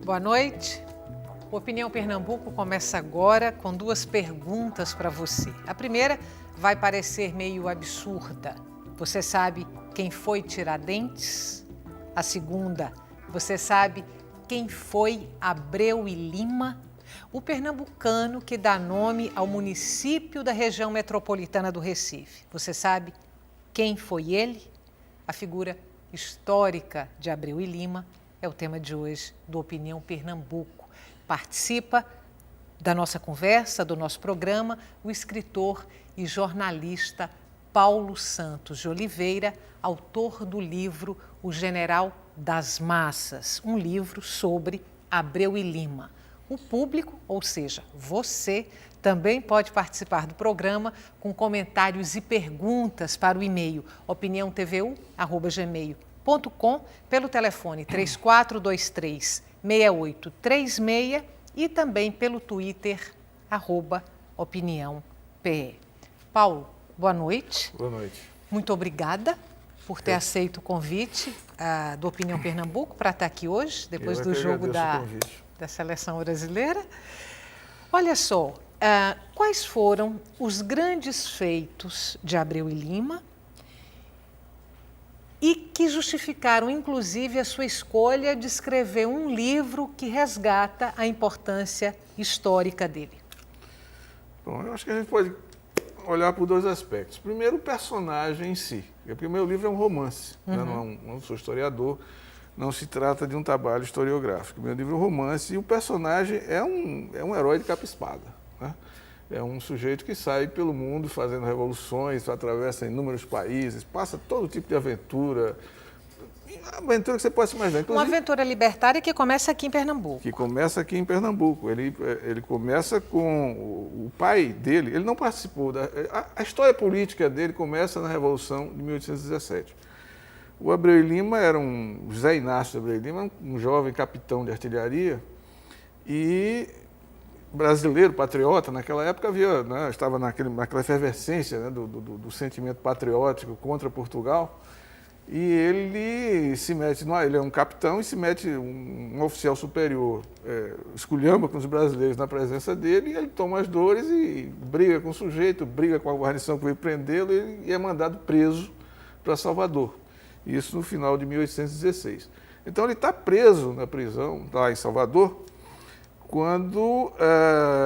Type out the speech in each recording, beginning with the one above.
Boa noite. O Opinião Pernambuco começa agora com duas perguntas para você. A primeira vai parecer meio absurda. Você sabe quem foi Tiradentes? A segunda, você sabe quem foi Abreu e Lima? O pernambucano que dá nome ao município da região metropolitana do Recife. Você sabe quem foi ele? A figura histórica de Abreu e Lima é o tema de hoje do Opinião Pernambuco. Participa da nossa conversa, do nosso programa, o escritor e jornalista Paulo Santos de Oliveira, autor do livro O General das Massas, um livro sobre Abreu e Lima. O público, ou seja, você, também pode participar do programa com comentários e perguntas para o e-mail opiniãotvu@gmail.com, pelo telefone 3423-6836 e também pelo Twitter, @opiniãope. Paulo, boa noite. Boa noite. Muito obrigada por ter aceito o convite do Opinião Pernambuco para estar aqui hoje, depois do jogo da seleção brasileira. Olha só, quais foram os grandes feitos de Abreu e Lima e que justificaram, inclusive, a sua escolha de escrever um livro que resgata a importância histórica dele? Bom, eu acho que a gente pode olhar por dois aspectos. Primeiro, o personagem em si. Porque o meu livro é um romance, né? Não sou historiador, não se trata de um trabalho historiográfico. O meu livro é um romance e o personagem é um herói de capa-espada, né? É um sujeito que sai pelo mundo fazendo revoluções, atravessa inúmeros países, passa todo tipo de aventura. Aventura que você pode se imaginar. Uma aventura libertária que começa aqui em Pernambuco. Que começa aqui em Pernambuco. Ele começa com o pai dele, ele não participou. A história política dele começa na Revolução de 1817. O Abreu e Lima era José Inácio de Abreu e Lima, um jovem capitão de artilharia e brasileiro, patriota. Naquela época estava naquela efervescência, né, do sentimento patriótico contra Portugal. E ele se mete, ele é um capitão e se mete um oficial superior, esculhamba com os brasileiros na presença dele, e ele toma as dores e briga com o sujeito, briga com a guarnição que veio prendê-lo e é mandado preso para Salvador. Isso no final de 1816. Então ele está preso na prisão, lá em Salvador, quando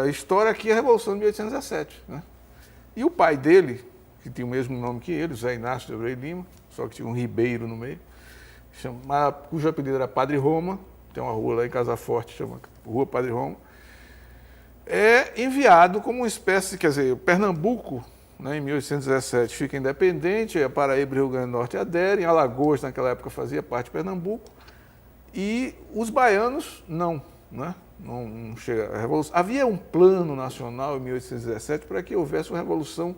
estoura aqui a Revolução de 1817. Né? E o pai dele, que tinha o mesmo nome que ele, José Inácio de Abreu e Lima, só que tinha um Ribeiro no meio, cujo apelido era Padre Roma, tem uma rua lá em Casa Forte, chama Rua Padre Roma, é enviado como uma espécie, quer dizer, Pernambuco, né, em 1817, fica independente, a Paraíba e Rio Grande do Norte aderem, Alagoas naquela época fazia parte de Pernambuco, e os baianos não chega a revolução. Havia um plano nacional em 1817 para que houvesse uma revolução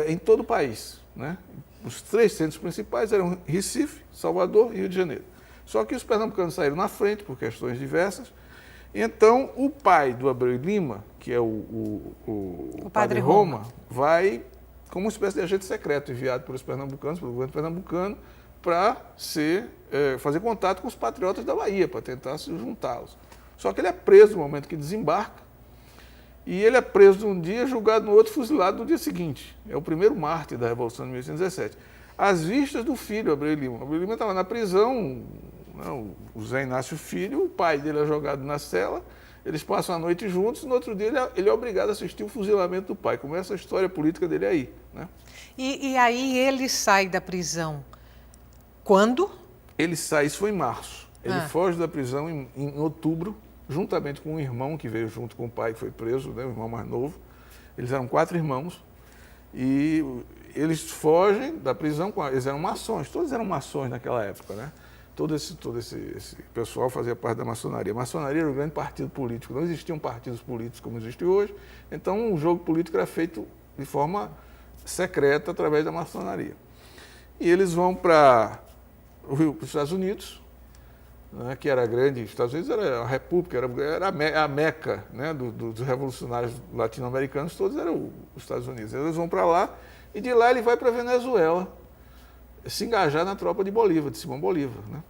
em todo o país, né? Os três centros principais eram Recife, Salvador e Rio de Janeiro. Só que os pernambucanos saíram na frente por questões diversas. Então, o pai do Abreu e Lima, que é o Padre Roma, vai como uma espécie de agente secreto enviado pelos pernambucanos, pelo governo pernambucano, para fazer contato com os patriotas da Bahia, para tentar se juntá-los. Só que ele é preso no momento que desembarca, e ele é preso um dia, julgado no outro, fuzilado no dia seguinte. É o primeiro mártir da Revolução de 1817. Às vistas do filho, Abreu e Lima. Abreu e Lima estava na prisão, o Zé Inácio Filho, o pai dele é jogado na cela, eles passam a noite juntos, e no outro dia ele é obrigado a assistir o fuzilamento do pai. Começa a história política dele aí. Né? E aí ele sai da prisão quando? Ele sai, isso foi em março. Ele foge da prisão em outubro, juntamente com um irmão que veio junto com o pai que foi preso, né, o irmão mais novo. Eles eram 4 irmãos e eles fogem da prisão, eles eram maçons, todos eram maçons naquela época, né? Todo esse pessoal fazia parte da maçonaria. A maçonaria era um grande partido político, não existiam partidos políticos como existe hoje, então o jogo político era feito de forma secreta através da maçonaria. E eles vão para os Estados Unidos, né, que era grande, os Estados Unidos era a república, era a meca, né, dos revolucionários latino-americanos, todos eram os Estados Unidos. Eles vão para lá e de lá ele vai para a Venezuela se engajar na tropa de Bolívar, de Simão Bolívar. Né?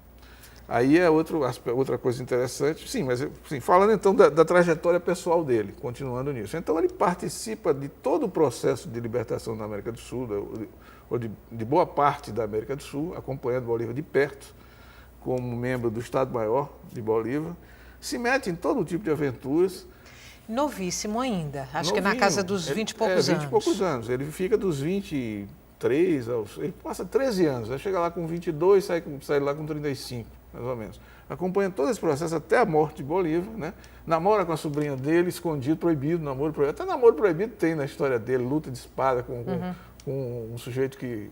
Aí é outra coisa interessante. Sim, mas sim, falando então da trajetória pessoal dele, continuando nisso. Então ele participa de todo o processo de libertação da América do Sul, ou de boa parte da América do Sul, acompanhando Bolívar de perto, como membro do Estado-Maior de Bolívar, se mete em todo tipo de aventuras. Novíssimo ainda, acho Novinho. Que na casa dos 20 e poucos anos. 20 e poucos anos. Ele fica dos 23 ele passa 13 anos, aí chega lá com 22, sai lá com 35. Mais ou menos. Acompanha todo esse processo até a morte de Bolívar, né? Namora com a sobrinha dele, escondido, proibido, namoro proibido. Até namoro proibido tem na história dele, luta de espada com um sujeito que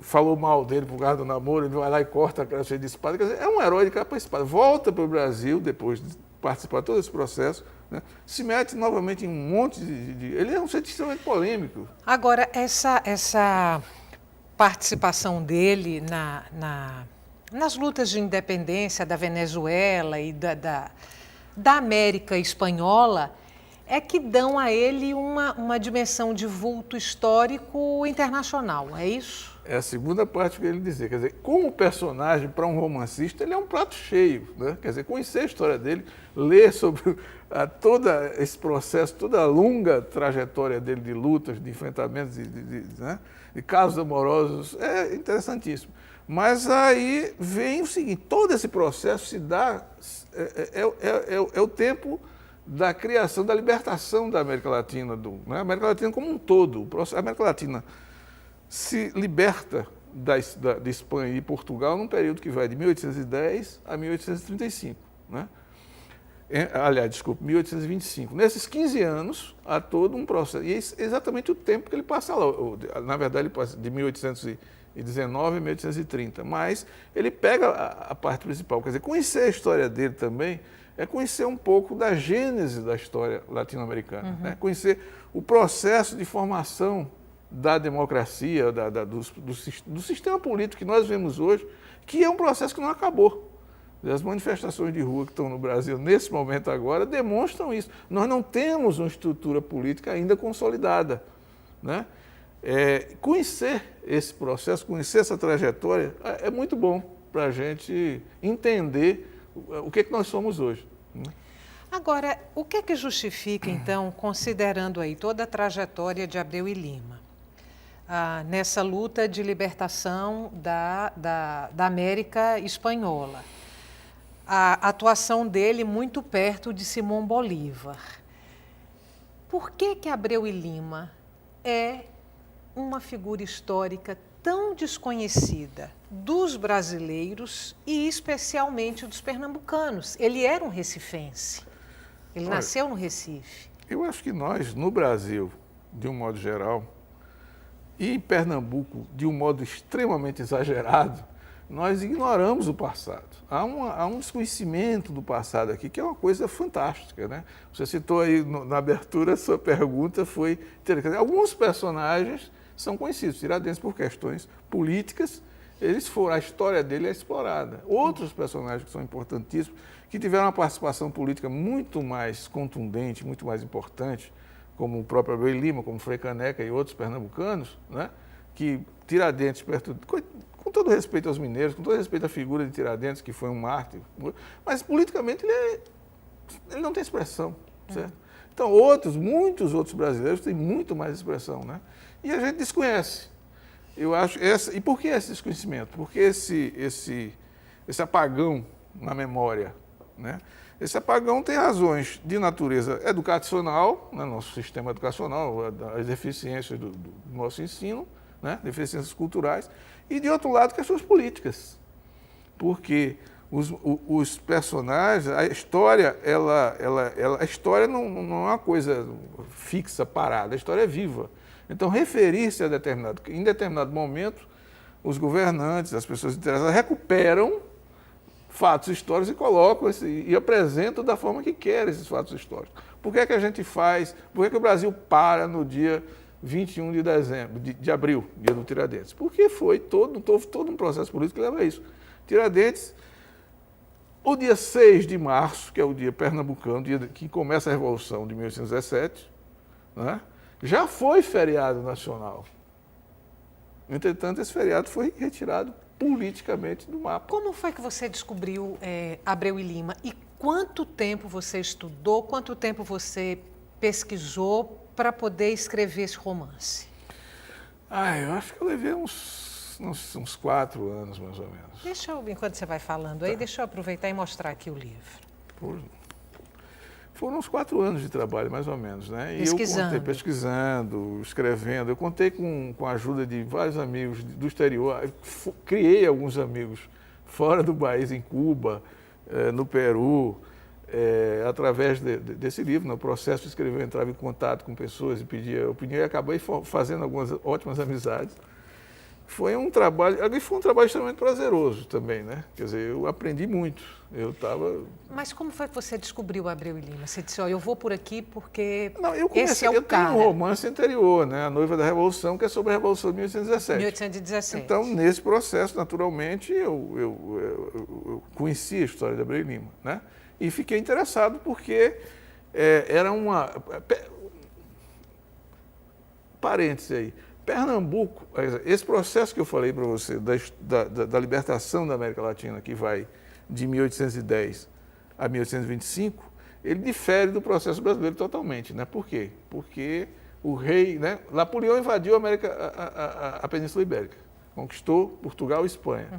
falou mal dele por causa do namoro, ele vai lá e corta a cara cheia de espada. Quer dizer, é um herói de capa e espada. Volta para o Brasil, depois de participar de todo esse processo, né? Se mete novamente em um monte Ele é um ser extremamente polêmico. Agora, essa participação dele nas lutas de independência da Venezuela e da América Espanhola é que dão a ele uma dimensão de vulto histórico internacional, é isso? É a segunda parte que ele dizia. Quer dizer, como personagem, para um romancista, ele é um prato cheio, né? Quer dizer, conhecer a história dele, ler sobre todo esse processo, toda a longa trajetória dele de lutas, de enfrentamentos, né? De casos amorosos, é interessantíssimo. Mas aí vem o seguinte, todo esse processo se dá, é o tempo da criação, da libertação da América Latina, né? A América Latina como um todo. A América Latina se liberta de Espanha e Portugal num período que vai de 1810 a 1835, né? Aliás, desculpa, 1825. Nesses 15 anos, há todo um processo. E é exatamente o tempo que ele passa lá. Na verdade, ele passa de 1819 a 1830. Mas ele pega a parte principal. Quer dizer, conhecer a história dele também é conhecer um pouco da gênese da história latino-americana. Né? Conhecer o processo de formação da democracia, do sistema político que nós vemos hoje, que é um processo que não acabou. As manifestações de rua que estão no Brasil nesse momento agora demonstram isso. Nós não temos uma estrutura política ainda consolidada, né? Conhecer esse processo, conhecer essa trajetória é muito bom para a gente entender o que nós somos hoje, né? Agora, o que justifica, então, considerando aí toda a trajetória de Abreu e Lima, nessa luta de libertação da América Espanhola, a atuação dele muito perto de Simão Bolívar? Por que Abreu e Lima é uma figura histórica tão desconhecida dos brasileiros e especialmente dos pernambucanos? Ele era um recifense, ele nasceu no Recife. Eu acho que nós, no Brasil, de um modo geral, e em Pernambuco, de um modo extremamente exagerado, nós ignoramos o passado. Há um desconhecimento do passado aqui, que é uma coisa fantástica, né? Você citou aí na abertura, a sua pergunta foi interessante. Alguns personagens são conhecidos, Tiradentes, por questões políticas, a história dele é explorada. Outros personagens que são importantíssimos, que tiveram uma participação política muito mais contundente, muito mais importante, como o próprio Abreu e Lima, como Frei Caneca e outros pernambucanos, né? Que Tiradentes, com todo respeito aos mineiros, com todo respeito à figura de Tiradentes, que foi um mártir, mas politicamente ele não tem expressão, certo? Então, muitos outros brasileiros têm muito mais expressão, né? E a gente desconhece. Eu acho e por que esse desconhecimento? Porque esse apagão na memória, né? Esse apagão tem razões de natureza educacional, né, nosso sistema educacional, as deficiências do nosso ensino, né, deficiências culturais, e de outro lado, questões políticas. Porque os personagens, a história, a história não é uma coisa fixa, parada, a história é viva. Então, referir-se em determinado momento, os governantes, as pessoas interessadas, recuperam fatos históricos e colocam e apresentam da forma que querem esses fatos históricos. Por que a gente faz, por que o Brasil para no dia 21 de dezembro, de abril, dia do Tiradentes? Porque foi todo um processo político que leva a isso. Tiradentes, o dia 6 de março, que é o dia pernambucano, dia que começa a Revolução de 1817, né, já foi feriado nacional. Entretanto, esse feriado foi retirado politicamente do mapa. Como foi que você descobriu Abreu e Lima? E quanto tempo você estudou, quanto tempo você pesquisou para poder escrever esse romance? Eu acho que eu levei uns 4 anos, mais ou menos. Deixa eu, enquanto você vai falando aí, deixa eu aproveitar e mostrar aqui o livro. Foram uns 4 anos de trabalho, mais ou menos, né? Pesquisando. E eu contei, pesquisando, escrevendo. Eu contei com a ajuda de vários amigos do exterior. Criei alguns amigos fora do país, em Cuba, no Peru, através desse livro. No processo de escrever, eu entrava em contato com pessoas e pedia opinião e acabei fazendo algumas ótimas amizades. Foi um trabalho extremamente prazeroso também, né? Quer dizer, eu aprendi muito. Mas como foi que você descobriu Abreu e Lima? Você disse, eu vou por aqui porque esse é o cara. Eu tenho um romance anterior, né? A Noiva da Revolução, que é sobre a Revolução de 1817. 1817. Então, nesse processo, naturalmente, eu conheci a história de Abreu e Lima, né? E fiquei interessado porque era uma... Parênteses aí. Pernambuco, esse processo que eu falei para você, da libertação da América Latina, que vai de 1810 a 1825, ele difere do processo brasileiro totalmente, né? Por quê? Porque o rei, né? Napoleão invadiu a Península Ibérica, conquistou Portugal e Espanha.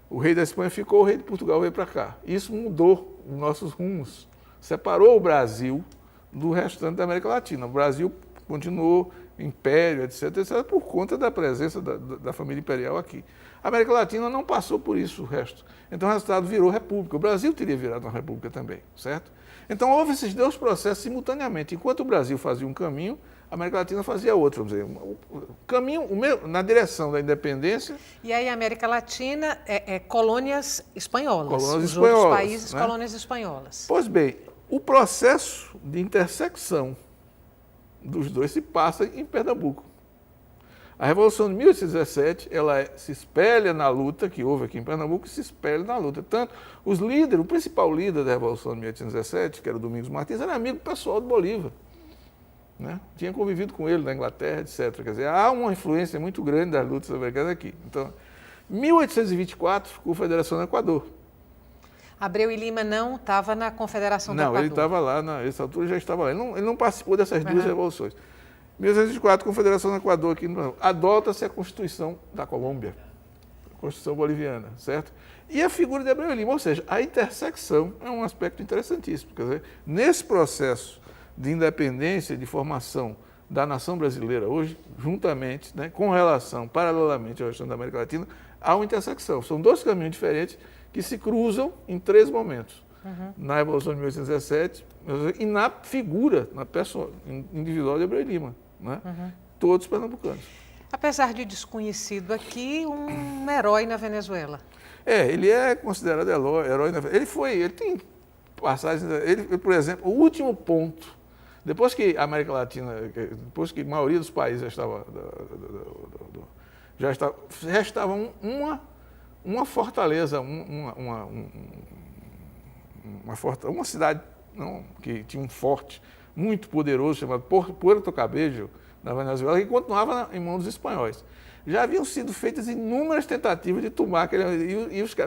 O rei da Espanha ficou, o rei de Portugal veio para cá. Isso mudou os nossos rumos, separou o Brasil do restante da América Latina. O Brasil continuou império, etc., por conta da presença da família imperial aqui. A América Latina não passou por isso o resto. Então o resultado virou república. O Brasil teria virado uma república também, certo? Então houve esses 2 processos simultaneamente. Enquanto o Brasil fazia um caminho, a América Latina fazia outro, vamos dizer. O caminho na direção da independência. E aí a América Latina é colônias espanholas. Colônias Os espanholas, outros países, né? Colônias espanholas. Pois bem, o processo de intersecção dos 2 se passa em Pernambuco. A Revolução de 1817, ela se espelha na luta que houve aqui em Pernambuco e se espelha na luta. Tanto os líderes, o principal líder da Revolução de 1817, que era o Domingos Martins, era amigo pessoal de Bolívar, né? Tinha convivido com ele na Inglaterra, etc. Quer dizer, há uma influência muito grande das lutas americanas aqui. Então, em 1824, ficou a Federação do Equador. Abreu e Lima não estava na Confederação do Equador? Não, ele estava lá, nessa altura já estava lá. Ele não participou dessas 2 revoluções. Em 1824, a Confederação do Equador, aqui no adota-se a Constituição da Colômbia, a Constituição boliviana, certo? E a figura de Abreu e Lima, ou seja, a intersecção é um aspecto interessantíssimo. Quer dizer, nesse processo de independência, de formação da nação brasileira hoje, juntamente, né, com relação, paralelamente ao restante da América Latina, há uma intersecção. São 2 caminhos diferentes que se cruzam em 3 momentos. Na Revolução de 1817 e na figura, na pessoa individual de Abreu e Lima, né? Todos pernambucanos. Apesar de desconhecido aqui, um herói na Venezuela. Ele é considerado herói na Venezuela. Ele tem passagens, por exemplo, o último ponto, depois que a América Latina, depois que a maioria dos países já restava uma fortaleza, uma cidade que tinha um forte muito poderoso chamado Puerto Cabello, na Venezuela, que continuava em mãos dos espanhóis. Já haviam sido feitas inúmeras tentativas de tomar aquele...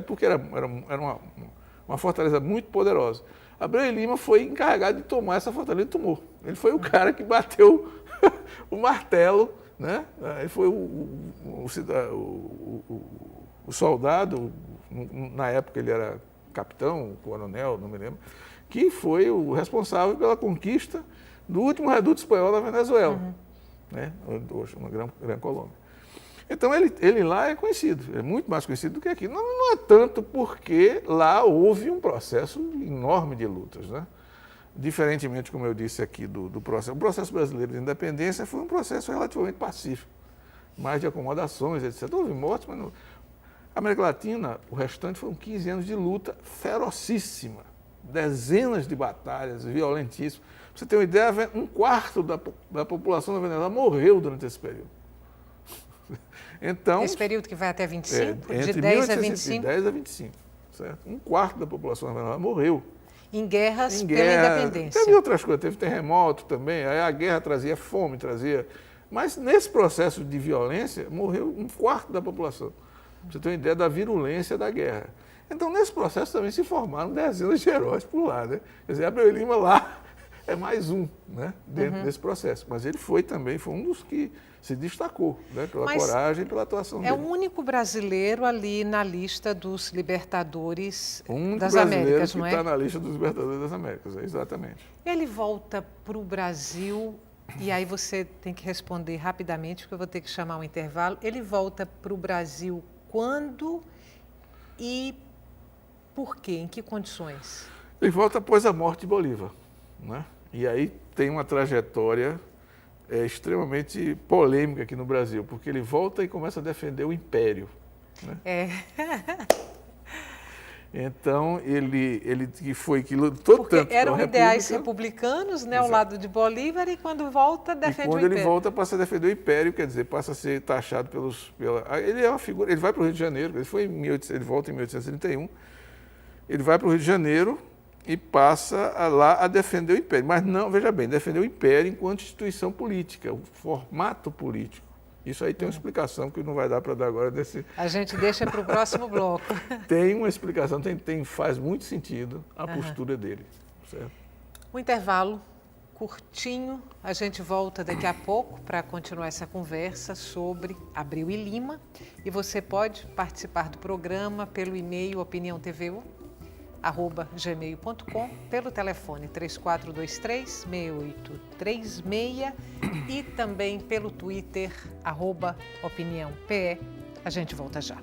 porque era uma fortaleza muito poderosa. Abreu e Lima foi encarregado de tomar essa fortaleza e tomou. Ele foi o cara que bateu o martelo, né? Ele foi o soldado, na época ele era capitão, coronel, não me lembro, que foi o responsável pela conquista do último reduto espanhol da Venezuela, né? Hoje, uma grande colônia. Então ele lá é conhecido, é muito mais conhecido do que aqui. Não é tanto porque lá houve um processo enorme de lutas, né? Diferentemente, como eu disse aqui, do processo. O processo brasileiro de independência foi um processo relativamente pacífico, mais de acomodações, etc. Houve mortes, mas não... A América Latina, o restante foram 15 anos de luta ferocíssima, dezenas de batalhas violentíssimas. Pra você ter uma ideia, 1/4 da população da Venezuela morreu durante esse período. Então, esse período que vai até 25? Entre de 10 a 25? 10 a 25, certo? 1/4 da população da Venezuela morreu. Em guerras pela independência. Teve outras coisas, teve terremoto também, aí a guerra trazia fome, trazia... Mas nesse processo de violência, morreu 1/4 da população. Pra você ter uma ideia da virulência da guerra. Então, nesse processo também se formaram dezenas de heróis por lá, né? Quer dizer, Abreu Lima lá é mais um, né, dentro desse processo. Mas ele foi um dos que se destacou, né, pela coragem e pela atuação dele. É o único brasileiro ali na lista dos libertadores das brasileiro Américas, que não é? está na lista dos libertadores das Américas, exatamente. Ele volta para o Brasil, e aí você tem que responder rapidamente, porque eu vou ter que chamar um intervalo. Ele volta para o Brasil quando e por quê? Em que condições? Ele volta após a morte de Bolívar, né? E aí tem uma trajetória extremamente polêmica aqui no Brasil, porque ele volta e começa a defender o Império, né? Então, ele que lutou porque tanto eram pela ideais República, republicanos, né, ao lado de Bolívar, e quando volta, defende o quando Império. ele volta, passa a defender o Império, quer dizer, passa a ser taxado ele é uma figura, ele vai para o Rio de Janeiro, ele volta em 1831, ele vai para o Rio de Janeiro e passa lá a defender o Império. Mas não, veja bem, defender o Império enquanto instituição política, o formato político. Isso aí tem uma explicação que não vai dar para dar agora desse... A gente deixa para o próximo bloco. Tem uma explicação, faz muito sentido a postura dele. Certo? Um intervalo curtinho, a gente volta daqui a pouco para continuar essa conversa sobre Abreu e Lima. E você pode participar do programa pelo e-mail opiniãotvu@gmail.com, pelo telefone 3423-6836 e também pelo Twitter, @opiniãope. A gente volta já.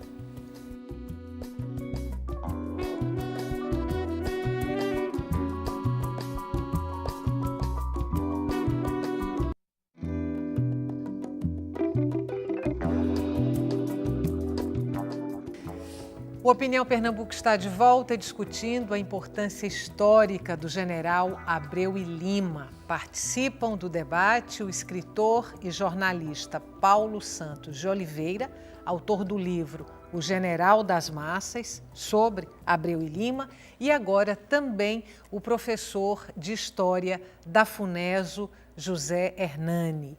O Opinião Pernambuco está de volta discutindo a importância histórica do general Abreu e Lima. Participam do debate o escritor e jornalista Paulo Santos de Oliveira, autor do livro O General das Massas, sobre Abreu e Lima, e agora também o professor de História da FUNESO, José Hernani.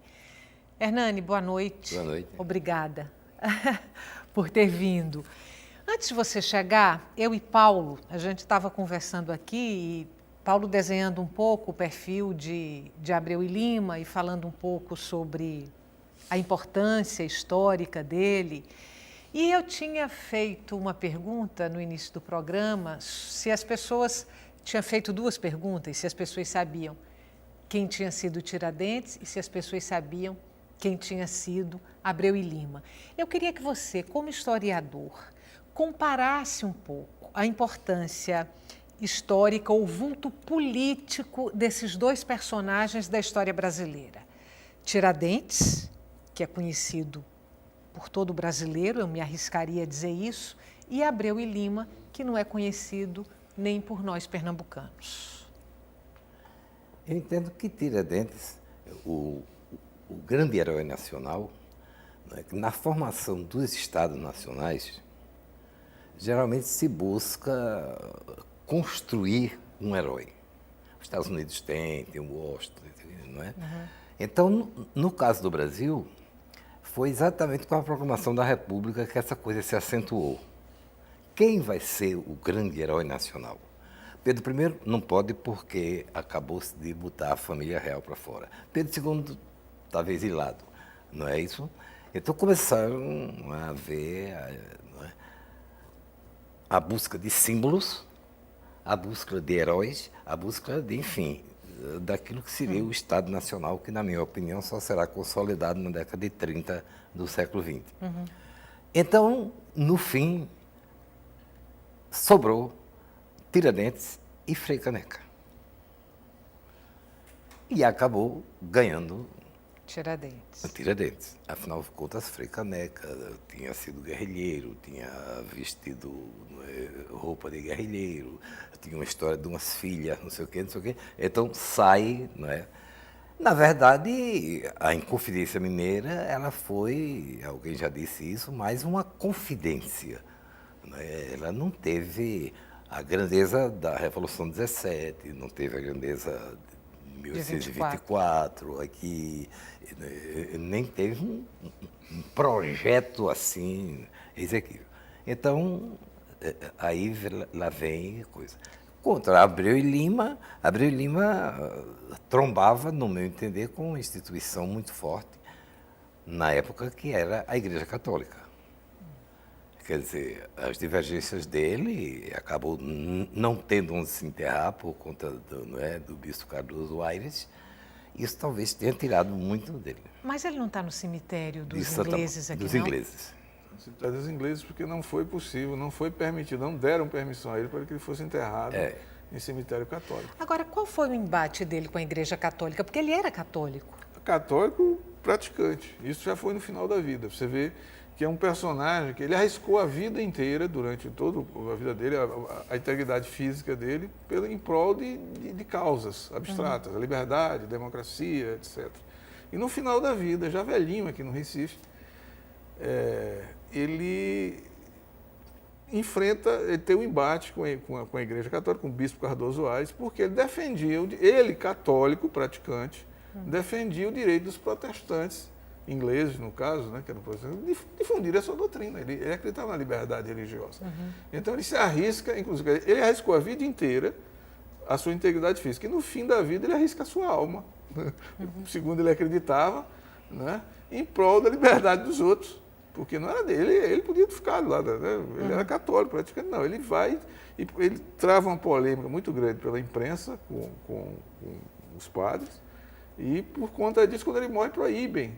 Hernani, boa noite. Boa noite. Obrigada por ter vindo. Antes de você chegar, eu e Paulo, a gente estava conversando aqui, e Paulo desenhando um pouco o perfil de Abreu e Lima e falando um pouco sobre a importância histórica dele. E eu tinha feito uma pergunta no início do programa, tinha feito duas perguntas, se as pessoas sabiam quem tinha sido Tiradentes e se as pessoas sabiam quem tinha sido Abreu e Lima. Eu queria que você, como historiador, comparasse um pouco a importância histórica ou vulto político desses dois personagens da história brasileira. Tiradentes, que é conhecido por todo brasileiro, eu me arriscaria a dizer isso, e Abreu e Lima, que não é conhecido nem por nós pernambucanos. Eu entendo que Tiradentes, o grande herói nacional, né, na formação dos Estados nacionais, geralmente se busca construir um herói. Os Estados Unidos tem o Washington, não é? Uhum. Então, no caso do Brasil, foi exatamente com a proclamação da República que essa coisa se acentuou. Quem vai ser o grande herói nacional? Pedro I não pode porque acabou-se de botar a família real para fora. Pedro II estava exilado, não é isso? Então começaram a ver a busca de símbolos, a busca de heróis, a busca de, enfim, daquilo que seria o Estado Nacional, que, na minha opinião, só será consolidado na década de 30 do século XX. Uhum. Então, no fim, sobrou Tiradentes e Frei Caneca. E acabou ganhando Tiradentes. Afinal de contas, Frei Caneca tinha sido guerrilheiro, tinha vestido roupa de guerrilheiro, tinha uma história de umas filhas, não sei o quê. Então sai, não é? Na verdade, a Inconfidência Mineira, ela foi, alguém já disse isso, mais uma confidência. Não é? Ela não teve a grandeza da Revolução 17, não teve a grandeza 1824, aqui nem teve um projeto assim execuível. Então, aí lá vem coisa. Contra Abreu e Lima trombava, no meu entender, com uma instituição muito forte, na época que era a Igreja Católica. Quer dizer, as divergências dele acabou não tendo onde se enterrar por conta do bispo Cardoso Aires. Isso talvez tenha tirado muito dele. Mas ele não está no cemitério dos ingleses aqui, dos não? Ingleses. No cemitério dos ingleses, porque não foi possível, não foi permitido, não deram permissão a ele para que ele fosse enterrado em cemitério católico. Agora, qual foi o embate dele com a Igreja Católica? Porque ele era católico. Católico praticante. Isso já foi no final da vida. Você vê que é um personagem que ele arriscou a vida inteira, durante toda a vida dele, a integridade física dele, em prol de causas abstratas, a liberdade, a democracia, etc. E no final da vida, já velhinho aqui no Recife, ele tem um embate com a Igreja Católica, com o bispo Cardoso Aires, porque ele defendia, ele católico praticante, defendia o direito dos protestantes, ingleses no caso, né, que eram protestantes, de difundir a sua doutrina. Ele acreditava na liberdade religiosa. Então ele se arrisca, inclusive, ele arriscou a vida inteira a sua integridade física, e no fim da vida ele arrisca a sua alma, né, segundo ele acreditava, né, em prol da liberdade dos outros. Porque não era dele, ele podia ter ficado lá, né? Ele era católico, praticamente não. Ele vai e ele trava uma polêmica muito grande pela imprensa com os padres, e por conta disso, quando ele morre, proíbe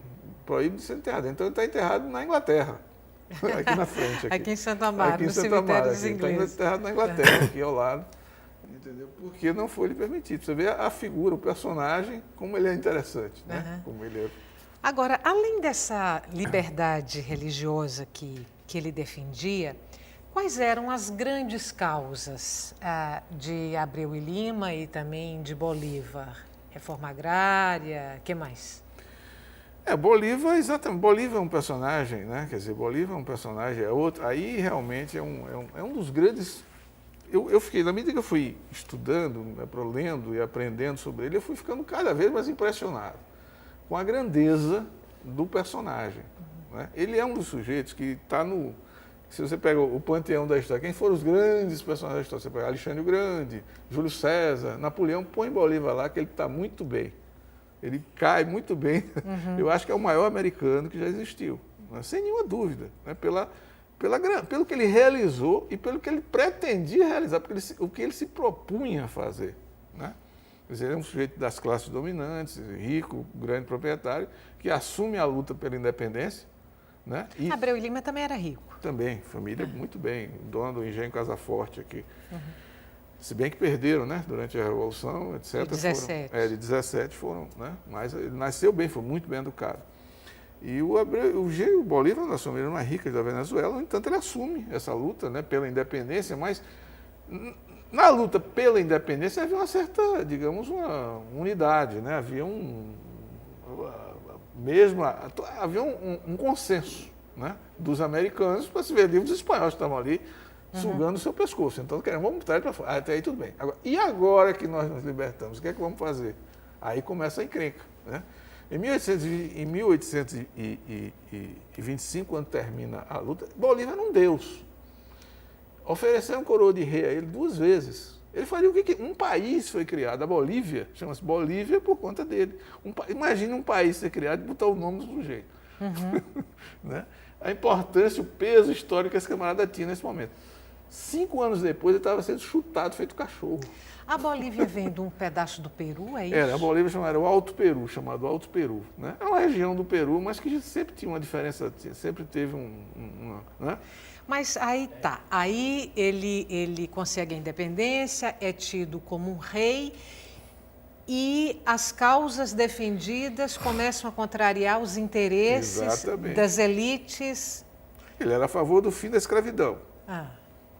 de ser enterrado. Então ele está enterrado na Inglaterra, aqui na frente. Aqui em Santo Amaro, no cemitério dos ingleses. Está enterrado na Inglaterra, aqui ao lado. Entendeu? Porque não foi lhe permitido. Você vê a figura, o personagem, como ele é interessante, né? Como ele é. Agora, além dessa liberdade religiosa que ele defendia, quais eram as grandes causas de Abreu e Lima e também de Bolívar? Reforma agrária, o que mais? Bolívar, exatamente. Bolívar é um personagem, né? Quer dizer, Bolívar é um personagem, é outro. Aí realmente é um dos grandes. Eu fiquei, na medida que eu fui estudando, né, lendo e aprendendo sobre ele, eu fui ficando cada vez mais impressionado com a grandeza do personagem. Né? Ele é um dos sujeitos que está no... Se você pega o panteão da história, quem foram os grandes personagens da história? Você pega Alexandre o Grande, Júlio César, Napoleão, põe Bolívar lá, que ele está muito bem. Ele cai muito bem. Eu acho que é o maior americano que já existiu, né? Sem nenhuma dúvida. Né? Pelo que ele realizou e pelo que ele pretendia realizar, porque o que ele se propunha a fazer. Né? Quer dizer, ele é um sujeito das classes dominantes, rico, grande proprietário, que assume a luta pela independência. Né? E Abreu e Lima também era rico. Também, família muito bem, dono do engenho Casa Forte aqui. Se bem que perderam, né? Durante a Revolução, etc. De 17. De 17 foram, né? Mas ele nasceu bem, foi muito bem educado. E o Bolívar, uma das famílias mais ricas da Venezuela, no entanto, ele assume essa luta, né, pela independência, mas na luta pela independência havia uma certa, digamos, uma unidade, né? Havia havia um consenso, né, dos americanos para se ver livres, os espanhóis estavam ali sugando o seu pescoço. Então, vamos botar ele para fora. Até aí tudo bem. E agora que nós nos libertamos, o que é que vamos fazer? Aí começa a encrenca. Né? Em 1825, quando termina a luta, Bolívar era um deus. Ofereceram coroa de rei a ele 2 vezes. Ele faria o que? Um país foi criado, a Bolívia, chama-se Bolívia por conta dele. Imagina um país ser criado e botar o nome do sujeito. Né? A importância, o peso histórico que esse camarada tinha nesse momento. 5 anos depois, ele estava sendo chutado, feito cachorro. A Bolívia vem de um pedaço do Peru, é isso? A Bolívia era o Alto Peru, chamado Alto Peru. Né? É uma região do Peru, mas que sempre tinha uma diferença, sempre teve né? Mas aí tá, aí ele consegue a independência, é tido como um rei e as causas defendidas começam a contrariar os interesses das elites. Ele era a favor do fim da escravidão.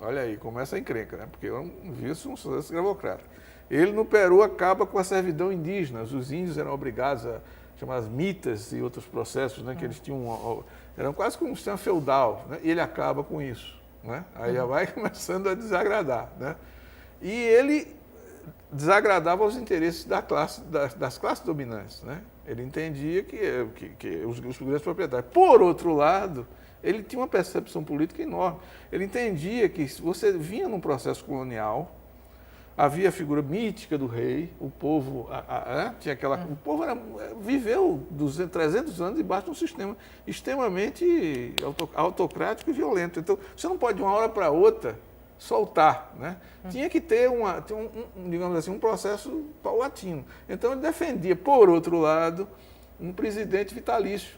Olha aí, começa a encrenca, né? Porque eu não vi isso um sucesso escravocrata. Ele no Peru acaba com a servidão indígena. Os índios eram obrigados a chamar as mitas e outros processos, né? Que eles tinham... Eram quase como um sistema feudal, né? E ele acaba com isso, né? Aí já vai começando a desagradar, né? E ele desagradava aos interesses das classes dominantes, né? Ele entendia que os grandes proprietários. Por outro lado, ele tinha uma percepção política enorme. Ele entendia que se você vinha num processo colonial, havia a figura mítica do rei, o povo tinha o povo viveu 300 anos debaixo de um sistema extremamente autocrático e violento. Então, você não pode de uma hora para outra soltar, né? Tinha que ter digamos assim, um processo paulatino. Então ele defendia, por outro lado, um presidente vitalício,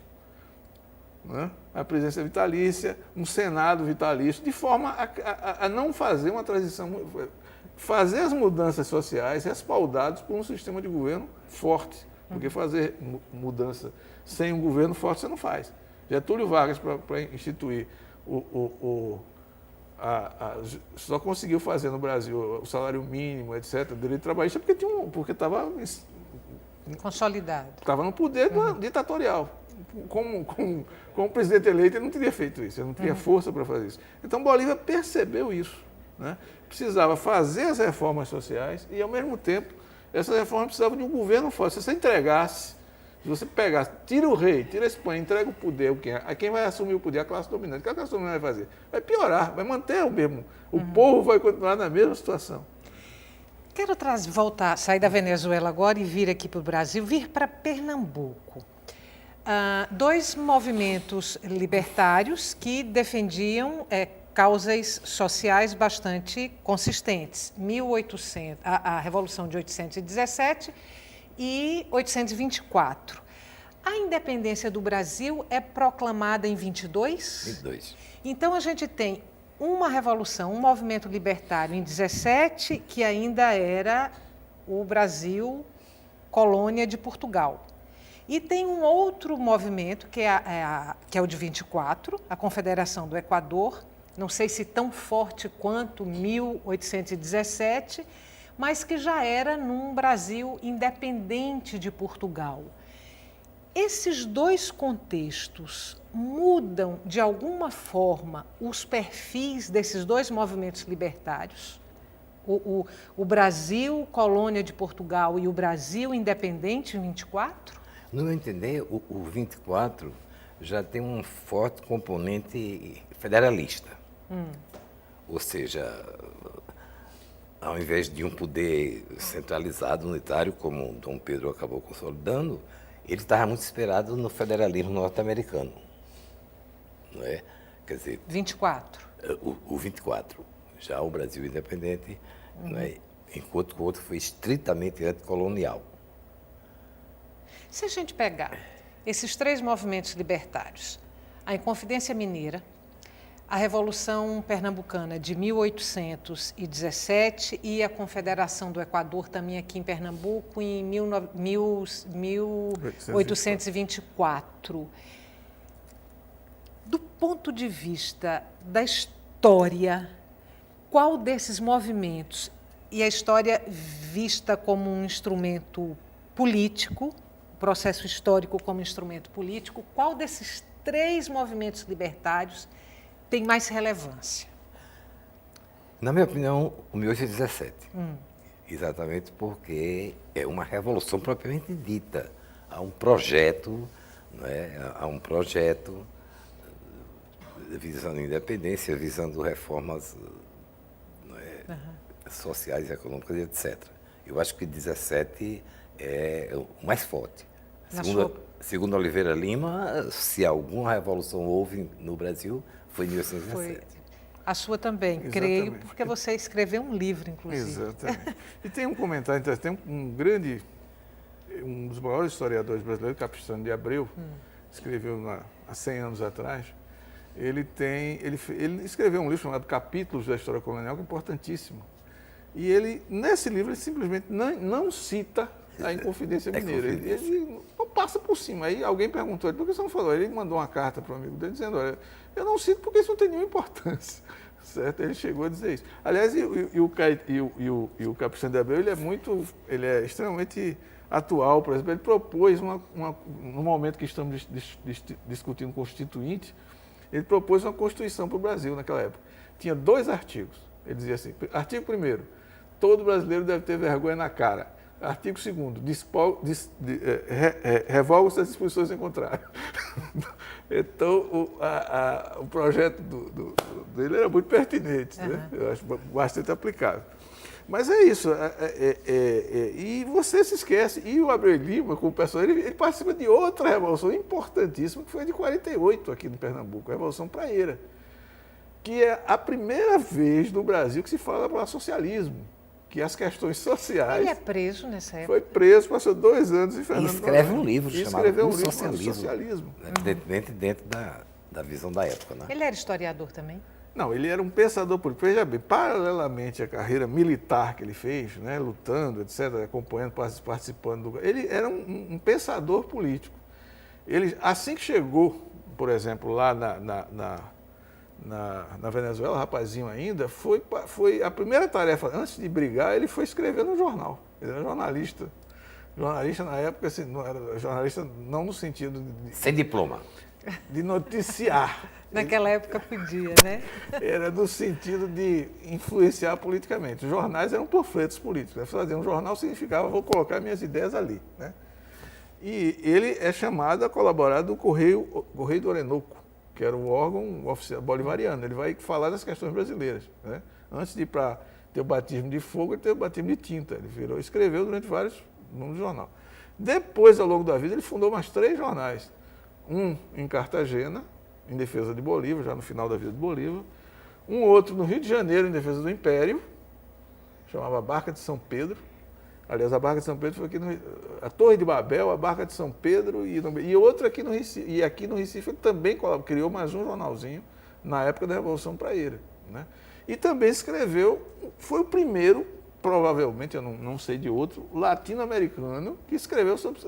né? A presidência vitalícia, um senado vitalício, de forma a não fazer uma transição, fazer as mudanças sociais respaldadas por um sistema de governo forte, porque fazer mudança sem um governo forte você não faz. Getúlio Vargas, para instituir só conseguiu fazer no Brasil o salário mínimo, etc., o direito trabalhista, porque estava consolidado. Estava no poder ditatorial. Como presidente eleito, ele não teria feito isso, ele não teria força para fazer isso. Então, Bolívar percebeu isso, né? Precisava fazer as reformas sociais e, ao mesmo tempo, essas reformas precisavam de um governo forte. Se você entregasse, se você pegasse, tira o rei, tira a Espanha, entrega o poder, a quem vai assumir o poder? A classe dominante. O que a classe dominante vai fazer? Vai piorar, vai manter o mesmo. O povo vai continuar na mesma situação. Quero sair da Venezuela agora e vir aqui para o Brasil, vir para Pernambuco. Dois movimentos libertários que defendiam causas sociais bastante consistentes. A Revolução de 1817 e 1824. A independência do Brasil é proclamada em 22? 22. Então, a gente tem uma revolução, um movimento libertário em 17, que ainda era o Brasil colônia de Portugal. E tem um outro movimento, que é o de 24, a Confederação do Equador, não sei se tão forte quanto 1817, mas que já era num Brasil independente de Portugal. Esses dois contextos mudam, de alguma forma, os perfis desses dois movimentos libertários? O Brasil, colônia de Portugal, e o Brasil independente em 24? No meu entender, o 24 já tem um forte componente federalista. Ou seja, ao invés de um poder centralizado, unitário, como Dom Pedro acabou consolidando, ele estava muito esperado no federalismo norte-americano. Não é? Quer dizer, 24. O 24. Já o Brasil independente, não é? Enquanto o outro foi estritamente anticolonial. Se a gente pegar esses três movimentos libertários, a Inconfidência Mineira, a Revolução Pernambucana de 1817 e a Confederação do Equador, também aqui em Pernambuco, em 1824. Do ponto de vista da história, qual desses movimentos, e a história vista como um instrumento político, o processo histórico como instrumento político, qual desses três movimentos libertários tem mais relevância? Na minha opinião, o 1817. Exatamente porque é uma revolução propriamente dita. Há um projeto, não é? Há um projeto visando independência, visando reformas, não é? Sociais, econômicas, etc. Eu acho que 17 é o mais forte. Segundo Oliveira Lima, se alguma revolução houve no Brasil, foi em 1817. A sua também, Exatamente. creio, porque você escreveu um livro, inclusive. Exatamente. E tem um comentário, tem um dos maiores historiadores brasileiros, Capistrano de Abreu, escreveu há 100 anos atrás. Ele escreveu um livro chamado Capítulos da História Colonial, que é importantíssimo. E nesse livro, ele simplesmente não cita a Inconfidência Mineira. Ele não passa por cima. Aí alguém perguntou ele, por que você não falou? Ele mandou uma carta para um amigo dele dizendo, olha, eu não cito porque isso não tem nenhuma importância. Certo? Ele chegou a dizer isso. Aliás, o Capistrano de Abreu, ele é extremamente atual. Por exemplo, ele propôs, no momento que estamos discutindo Constituinte, ele propôs uma Constituição para o Brasil naquela época. Tinha 2 artigos. Ele dizia assim, artigo 1º, todo brasileiro deve ter vergonha na cara. Artigo 2º, revoga-se as disposições em contrário. Então, o projeto dele era muito pertinente, né? Eu acho bastante aplicável. Mas é isso, e você se esquece, e o Abreu Lima, como personagem, ele participa de outra revolução importantíssima, que foi a de 48 aqui no Pernambuco, a Revolução Praieira, que é a primeira vez no Brasil que se fala para socialismo, que as questões sociais... Ele é preso nessa época? Foi preso, passou 2 anos em Fernando. E escreve um livro chamado O Socialismo. Evidentemente da visão da época, né? Ele era historiador também? Não, ele era um pensador político. Veja bem, paralelamente à carreira militar que ele fez, né, lutando, etc., acompanhando, participando, ele era um pensador político. Ele, assim que chegou, por exemplo, lá na Venezuela, rapazinho ainda, foi a primeira tarefa, antes de brigar, ele foi escrever no jornal. Ele era jornalista. Jornalista na época, assim, não era jornalista não no sentido sem diploma. De noticiar. Naquela época podia, né? Era no sentido de influenciar politicamente. Os jornais eram panfletos políticos. Fazer um jornal significava, vou colocar minhas ideias ali, né? E ele é chamado a colaborar do Correio do Orinoco, que era o órgão oficial bolivariano. Ele vai falar das questões brasileiras, né? Antes de ir para ter o batismo de fogo, ele teve o batismo de tinta. Ele escreveu durante vários no jornal. Depois, ao longo da vida, ele fundou mais 3 jornais. Um em Cartagena, em defesa de Bolívar, já no final da vida de Bolívar. Um outro no Rio de Janeiro, em defesa do Império, chamava Barca de São Pedro. Aliás, a Barca de São Pedro foi aqui a Torre de Babel, a Barca de São Pedro e outro aqui no Recife. E aqui no Recife ele também criou mais um jornalzinho na época da Revolução Praieira, né? E também escreveu, foi o primeiro, provavelmente, eu não sei de outro, latino-americano que escreveu sobre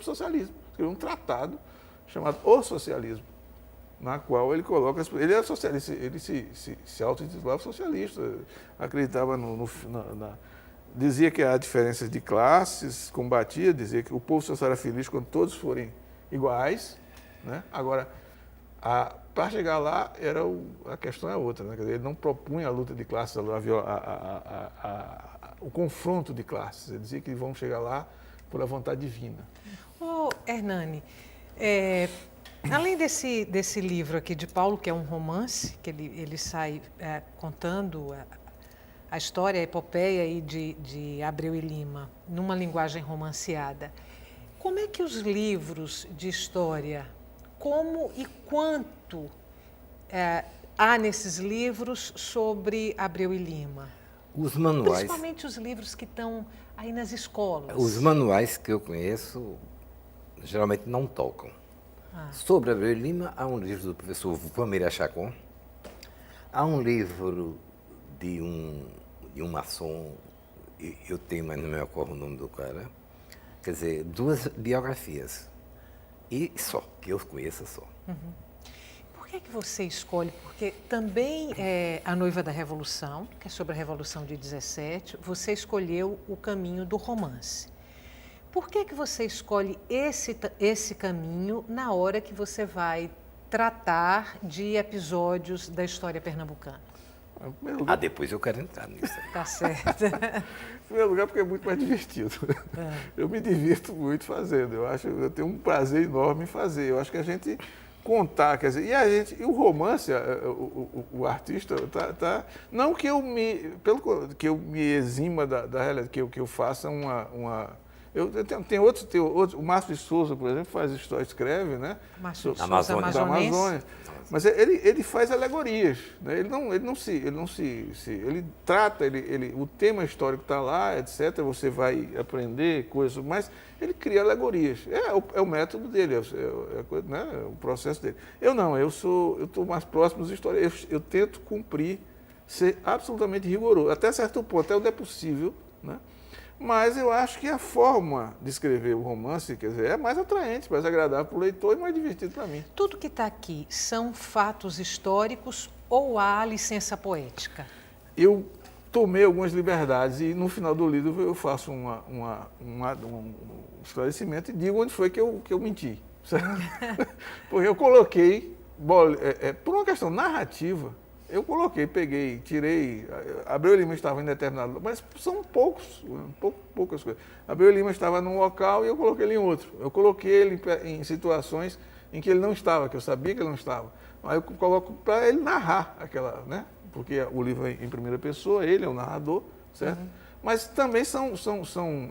socialismo. Escreveu um tratado chamado O Socialismo, na qual ele coloca... Ele era socialista, ele se auto-intitulava socialista, acreditava dizia que há diferenças de classes, combatia, dizia que o povo só será feliz quando todos forem iguais, né? Agora, para chegar lá, a questão é outra, né? Quer dizer, ele não propunha a luta de classes, o confronto de classes. Ele dizia que vão chegar lá por a vontade divina. Hernani, além desse livro aqui de Paulo, que é um romance, que ele sai contando a história, a epopeia aí de Abreu e Lima, numa linguagem romanceada, como é que os livros de história, como e quanto há nesses livros sobre Abreu e Lima? Os manuais... Principalmente os livros que estão aí nas escolas. Os manuais que eu conheço geralmente não tocam. Sobre Abreu e Lima, há um livro do professor Vamira Chacon, há um livro de um maçom, eu tenho, mas não me ocorre o nome do cara, quer dizer, 2 biografias, e só, que eu conheça só. Uhum. Por que você escolhe? Porque também A Noiva da Revolução, que é sobre a Revolução de 17, você escolheu o caminho do romance. Por que você escolhe esse caminho na hora que você vai tratar de episódios da história pernambucana? Depois eu quero entrar nisso. Tá certo. Em primeiro lugar, porque é muito mais divertido. Eu me divirto muito fazendo. Eu tenho um prazer enorme em fazer. Eu acho que a gente contar, quer dizer, e o romance, o artista não que eu me exima da realidade, que eu faça tem outros, o Márcio de Souza, por exemplo, faz história, escreve, né? Márcio de Souza, da Amazônia. Mas ele faz alegorias, né? Ele trata, o tema histórico está lá, etc. Você vai aprender coisas, mas ele cria alegorias. É o método dele, né? O processo dele. Eu estou mais próximo dos historiadores. Eu tento cumprir, ser absolutamente rigoroso, até certo ponto, até onde é possível, né? Mas eu acho que a forma de escrever o romance, quer dizer, é mais atraente, mais agradável para o leitor e mais divertido para mim. Tudo que está aqui são fatos históricos ou há licença poética? Eu tomei algumas liberdades e no final do livro eu faço um esclarecimento e digo onde foi que eu menti. Porque eu coloquei, por uma questão narrativa, Eu coloquei, peguei, tirei. Abreu e Lima estava em determinado, mas são poucas coisas. Abreu e Lima estava num local e eu coloquei ele em outro. Eu coloquei ele em situações em que ele não estava, que eu sabia que ele não estava. Aí eu coloco para ele narrar aquela, né? Porque o livro é em primeira pessoa, ele é o narrador, certo? Mas também são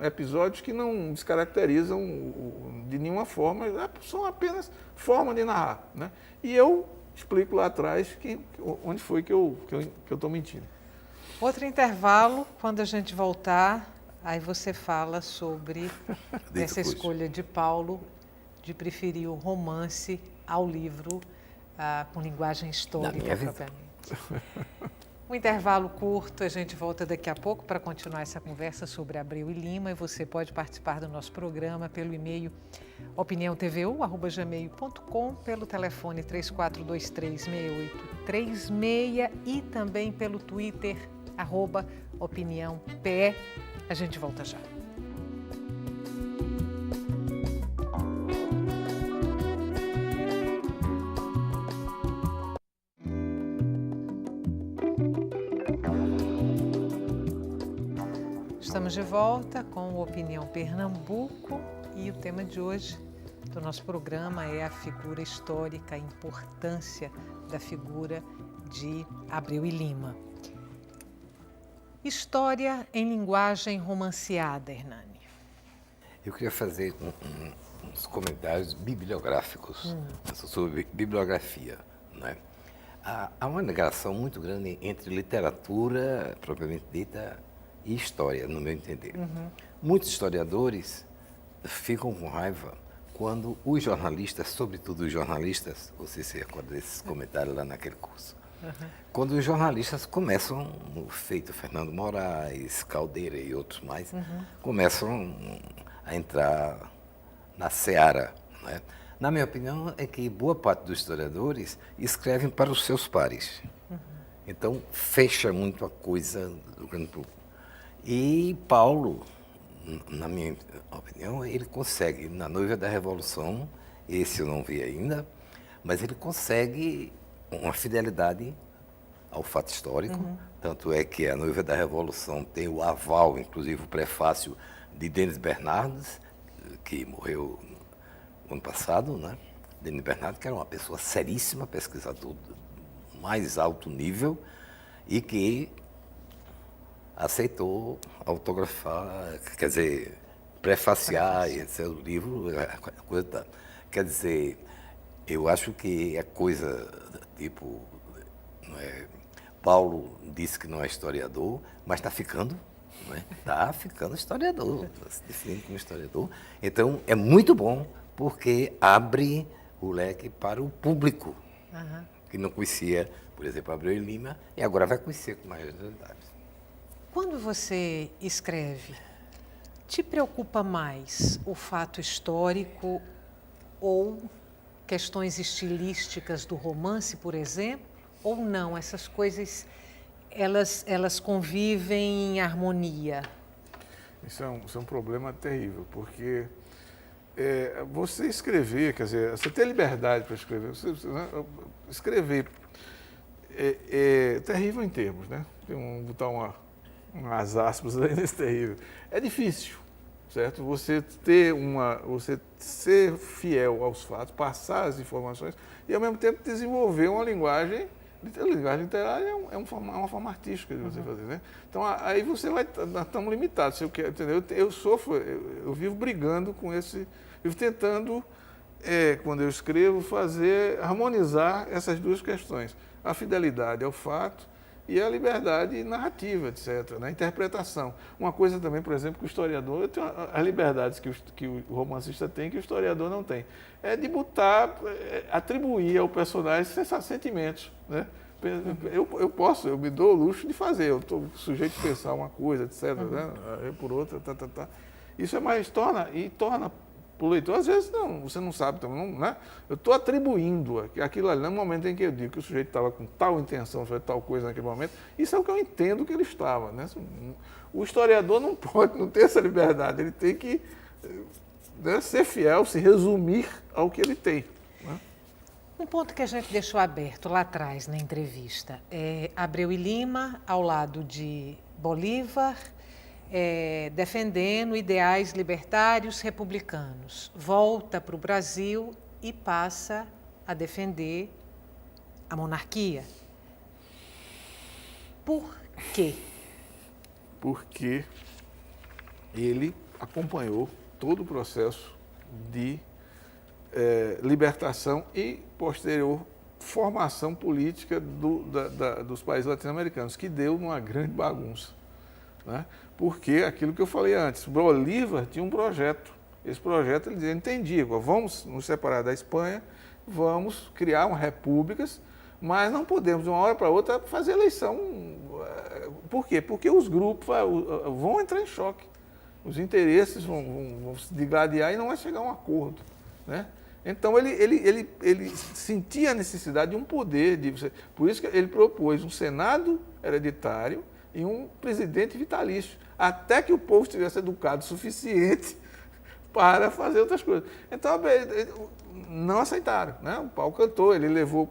episódios que não descaracterizam de nenhuma forma, são apenas forma de narrar, né? E eu explico lá atrás onde foi que eu estou mentindo. Outro intervalo, quando a gente voltar, aí você fala sobre essa escolha de Paulo de preferir o romance ao livro com linguagem histórica propriamente. Um intervalo curto, a gente volta daqui a pouco para continuar essa conversa sobre Abreu e Lima, e você pode participar do nosso programa pelo e-mail opiniãotvu@gmail.com, pelo telefone 34236836 e também pelo Twitter @opiniãope. A gente volta já. Estamos de volta com o Opinião Pernambuco e o tema de hoje do nosso programa é a figura histórica, a importância da figura de Abreu e Lima. História em linguagem romanceada, Hernani. Eu queria fazer uns comentários bibliográficos sobre bibliografia, né? Há uma ligação muito grande entre literatura, propriamente dita, e história, no meu entender. Muitos historiadores ficam com raiva quando os jornalistas, sobretudo os jornalistas, você se recorda desses comentários lá naquele curso, quando os jornalistas começam, feito Fernando Moraes, Caldeira e outros mais, começam a entrar na seara, né? Na minha opinião, é que boa parte dos historiadores escrevem para os seus pares. Então, fecha muito a coisa do grande público. E Paulo, na minha opinião, ele consegue, na Noiva da Revolução, esse eu não vi ainda, mas ele consegue uma fidelidade ao fato histórico, tanto é que a Noiva da Revolução tem o aval, inclusive o prefácio de Denis Bernardes, que morreu no ano passado, né? Denis Bernardes, que era uma pessoa seríssima, pesquisador do mais alto nível, e que aceitou autografar, quer dizer, prefaciar esse livro, coisa, quer dizer, eu acho que é coisa tipo, Paulo disse que não é historiador, mas está ficando, não é? Está ficando historiador, está se definindo como historiador. Então, é muito bom, porque abre o leque para o público, que não conhecia, por exemplo, Abreu e Lima, e agora vai conhecer com mais detalhes. Quando você escreve, te preocupa mais o fato histórico ou questões estilísticas do romance, por exemplo, ou não? Essas coisas, elas convivem em harmonia? Isso é um problema terrível, porque você escrever, quer dizer, você ter liberdade para escrever, escrever é terrível em termos, né? Vou botar umas aspas aí nesse terrível. É difícil, certo? Você ser fiel aos fatos, passar as informações e ao mesmo tempo desenvolver uma linguagem. A linguagem literária é uma forma artística de você fazer, né? Então aí você nós estamos limitados. Se eu quero, entendeu? Eu vivo brigando com vivo tentando, quando eu escrevo, harmonizar essas duas questões: a fidelidade ao fato e a liberdade narrativa, etc., na interpretação. Uma coisa também, por exemplo, que o historiador tem as liberdades que o romancista tem, que o historiador não tem. É de atribuir ao personagem sentimentos, né? Eu me dou o luxo de fazer, eu estou sujeito a pensar uma coisa, etc., né? Por outra, Isso é mais, torna para o leitor, às vezes não, você não sabe também, né? Eu estou atribuindo aquilo ali, no momento em que eu digo que o sujeito estava com tal intenção de fazer tal coisa naquele momento, isso é o que eu entendo que ele estava, né? O historiador não ter essa liberdade, ele tem que, né, ser fiel, se resumir ao que ele tem, né? Um ponto que a gente deixou aberto lá atrás na entrevista é Abreu e Lima, ao lado de Bolívar, defendendo ideais libertários republicanos. Volta para o Brasil e passa a defender a monarquia. Por quê? Porque ele acompanhou todo o processo de libertação e posterior formação política dos países latino-americanos, que deu uma grande bagunça, né? Porque aquilo que eu falei antes, Bolívar tinha um projeto. Esse projeto ele entendia, vamos nos separar da Espanha, vamos criar uma repúblicas, mas não podemos de uma hora para outra fazer eleição. Por quê? Porque os grupos vão entrar em choque. Os interesses vão se digladiar e não vai chegar a um acordo, né? Então, ele sentia a necessidade de um poder. Por isso que ele propôs um Senado hereditário e um presidente vitalício, até que o povo estivesse educado o suficiente para fazer outras coisas. Então, não aceitaram, né? O pau cantou, ele levou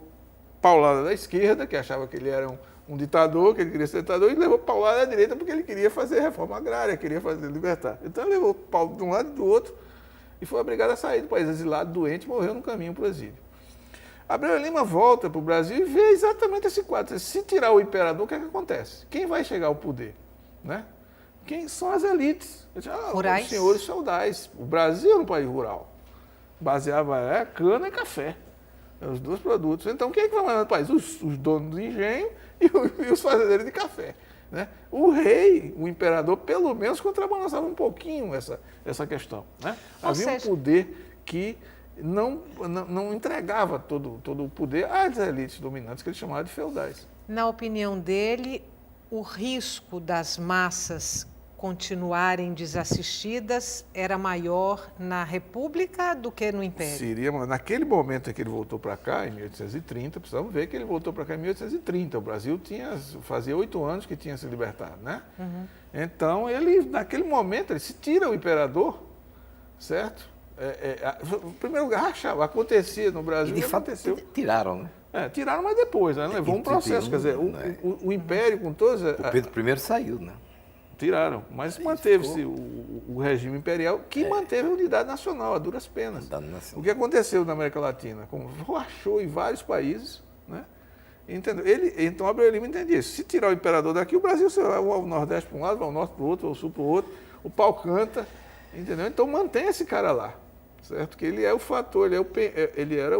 paulada da esquerda, que achava que ele era um ditador, que ele queria ser ditador, e levou paulada da direita porque ele queria fazer reforma agrária, queria fazer libertar. Então, ele levou pau de um lado e do outro, e foi obrigado a sair do país, exilado, doente, morreu no caminho para o exílio. Abreu e Lima volta para o Brasil e vê exatamente esse quadro. Se tirar o imperador, o que é que acontece? Quem vai chegar ao poder, né? Quem são as elites? Os senhores feudais. O Brasil era um país rural. Baseava cana e café. Os dois produtos. Então, quem é que vai mandar no país? Os donos do engenho e os fazendeiros de café, né? O rei, o imperador, pelo menos contrabalançava um pouquinho essa questão, né? Havia um poder que não entregava todo o poder às elites dominantes, que ele chamava de feudais. Na opinião dele, o risco das massas continuarem desassistidas era maior na República do que no Império? Naquele momento em que ele voltou para cá, em 1830, precisamos ver que ele voltou para cá em 1830. O Brasil fazia 8 anos que tinha se libertado, né? Uhum. Então, naquele momento, ele se tira o imperador, certo? Em primeiro lugar, acontecia no Brasil. E de fato, tiraram, né? Tiraram, mas depois, né? Levou um processo. Quer dizer, o Império com todos... O Pedro I saiu, né? Tiraram, mas manteve-se o regime imperial, que manteve a unidade nacional, a duras penas. O que aconteceu na América Latina? Como rachou em vários países, né? Entendeu? Então, Abreu e Lima entendia isso. Se tirar o imperador daqui, o Brasil você vai ao Nordeste para um lado, vai ao Norte para o outro, ao Sul para o outro, o pau canta, entendeu? Então, mantém esse cara lá, certo? Que ele é o fator, ele era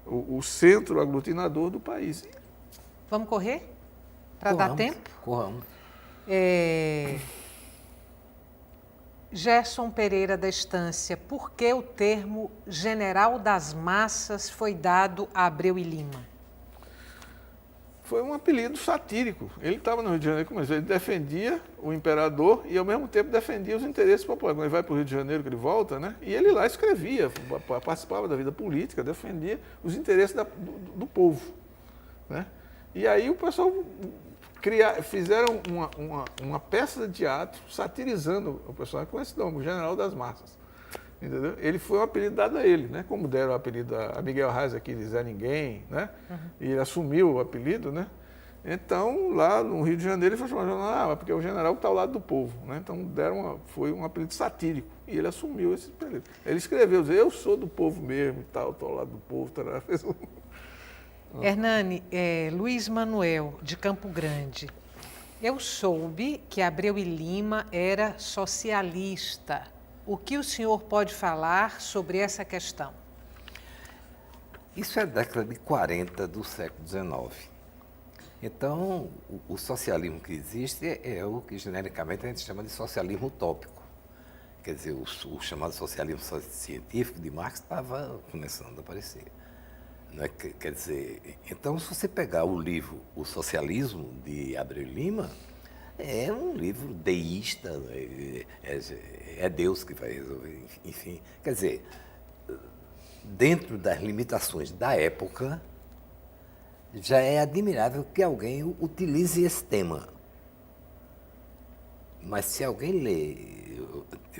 o centro aglutinador do país. Vamos correr? Para dar tempo? Corramos. Gerson Pereira da Estância, por que o termo general das massas foi dado a Abreu e Lima? Foi um apelido satírico. Ele estava no Rio de Janeiro, ele defendia o imperador e, ao mesmo tempo, defendia os interesses populares. Quando ele vai para o Rio de Janeiro, que ele volta, né? E ele lá escrevia, participava da vida política, defendia os interesses do povo, né? E aí o pessoal... fizeram uma peça de teatro satirizando o personagem com esse nome, o General das Massas. Entendeu? Ele foi um apelido dado a ele, né? Como deram o apelido a Miguel Reis aqui de Zé Ninguém, né? Uhum. E ele assumiu o apelido, né? Então, lá no Rio de Janeiro, ele foi chamado porque é o general que está ao lado do povo, né? Então, foi um apelido satírico e ele assumiu esse apelido. Ele escreveu, eu sou do povo mesmo e tal, estou ao lado do povo, fez um... Hernani, Luiz Manuel, de Campo Grande. Eu soube que Abreu e Lima era socialista. O que o senhor pode falar sobre essa questão? Isso é da década de 40 do século XIX. Então, o socialismo que existe é o que genericamente a gente chama de socialismo utópico. Quer dizer, o chamado socialismo científico de Marx estava começando a aparecer. Não é? Quer dizer, então, se você pegar o livro O Socialismo, de Abreu e Lima, é um livro deísta, é Deus que vai resolver, enfim. Quer dizer, dentro das limitações da época, já é admirável que alguém utilize esse tema. Mas se alguém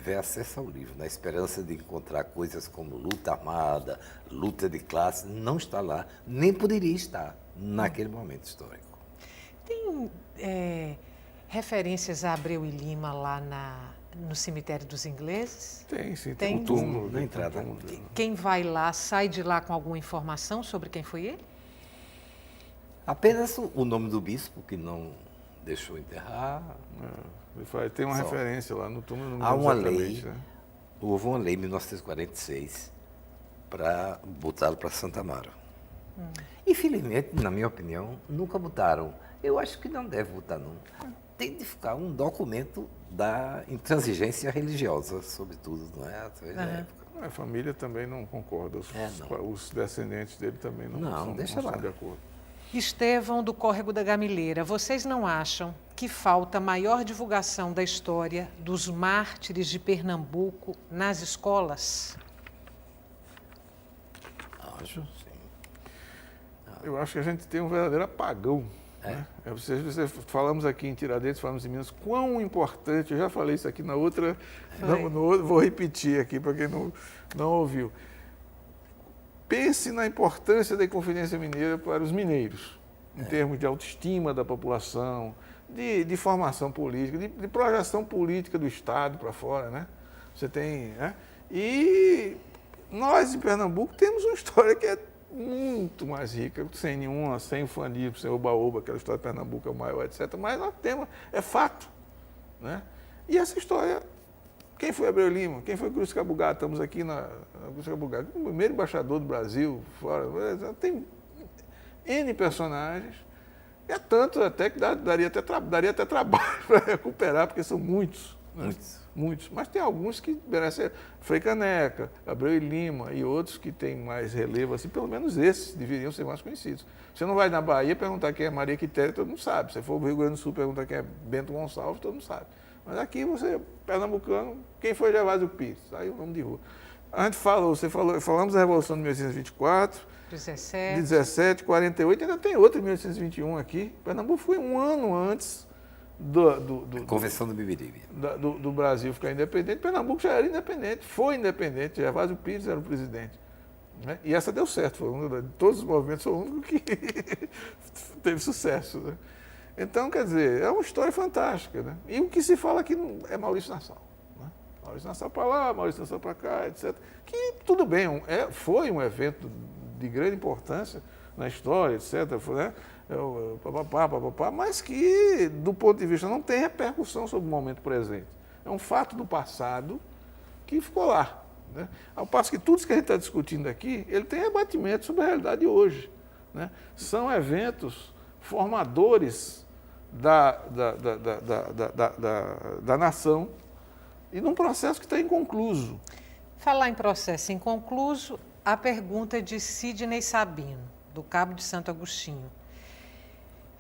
tiver acesso ao livro, na esperança de encontrar coisas como luta armada, luta de classe, não está lá, nem poderia estar naquele momento histórico. Tem referências a Abreu e Lima lá no cemitério dos ingleses? Tem, sim. Tem? Um túmulo Na entrada. Quem vai lá, sai de lá com alguma informação sobre quem foi ele? Apenas o nome do bispo, que não deixou enterrar. Tem uma Só. referência lá no túmulo. Não Há lembro uma exatamente, lei, né? houve uma lei em 1946 para botá-lo para Santa Amaro. Infelizmente, na minha opinião, nunca botaram. Eu acho que não deve botar, não. Tem de ficar um documento da intransigência religiosa, sobretudo, não é? Através da época. A família também não concorda. Os descendentes dele também não deixa lá. estão de acordo. Estevão do Córrego da Gamileira, vocês não acham que falta maior divulgação da história dos mártires de Pernambuco nas escolas? Acho, sim. Eu acho que a gente tem um verdadeiro apagão. Né? Falamos aqui em Tiradentes, falamos em Minas, quão importante, eu já falei isso aqui na outra, vou repetir aqui para quem não ouviu. Pense na importância da Inconfidência Mineira para os mineiros, em termos de autoestima da população, de formação política, de projeção política do Estado para fora, né? Você tem, né? E nós em Pernambuco temos uma história que é muito mais rica, sem ufanismo, sem oba-oba, aquela história de Pernambuco é o maior, etc. Mas nós temos, é fato, né? E essa história, quem foi Abreu Lima? Quem foi Cruz Cabugá? Estamos aqui na Cruz Cabugá, o primeiro embaixador do Brasil, fora, tem N personagens, é tanto até que daria até trabalho para recuperar, porque são muitos. Né? Muitos. Mas tem alguns que merecem, Frei Caneca, Abreu e Lima e outros que têm mais relevo, assim, pelo menos esses deveriam ser mais conhecidos. Você não vai na Bahia perguntar quem é Maria Quitéria, todo mundo sabe. Se for no Rio Grande do Sul perguntar quem é Bento Gonçalves, todo mundo sabe. Mas aqui você, pernambucano, quem foi Gervásio Pires? Aí o nome de rua. A gente falamos da Revolução de 1824, 17, 48, ainda tem outra em 1821 aqui. Pernambuco foi um ano antes Convenção do Beberibe. Do Brasil ficar independente. Pernambuco já era independente, foi independente, Gervásio Pires era o presidente. Né? E essa deu certo, de todos os movimentos foi o único que teve sucesso. Né? Então, quer dizer, é uma história fantástica. Né? E o que se fala aqui é Maurício Nassau. Né? Maurício Nassau para lá, Maurício Nassau para cá, etc. Que tudo bem, foi um evento de grande importância na história, etc. Foi, né? Mas que, do ponto de vista, não tem repercussão sobre o momento presente. É um fato do passado que ficou lá. Né? Ao passo que tudo isso que a gente está discutindo aqui, ele tem rebatimento sobre a realidade de hoje. Né? São eventos formadores da nação e num processo que está inconcluso. Falar em processo inconcluso, a pergunta de Sidney Sabino, do Cabo de Santo Agostinho.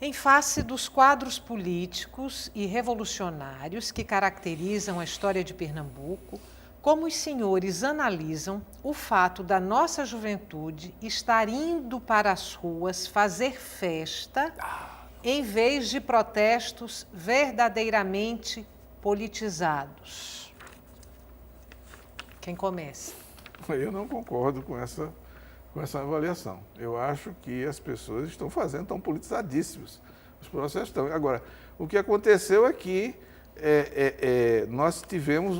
Em face dos quadros políticos e revolucionários que caracterizam a história de Pernambuco, como os senhores analisam o fato da nossa juventude estar indo para as ruas fazer festa em vez de protestos verdadeiramente politizados? Quem começa? Eu não concordo com essa avaliação. Eu acho que as pessoas estão politizadíssimas. Os processos estão. Agora, o que aconteceu é que nós tivemos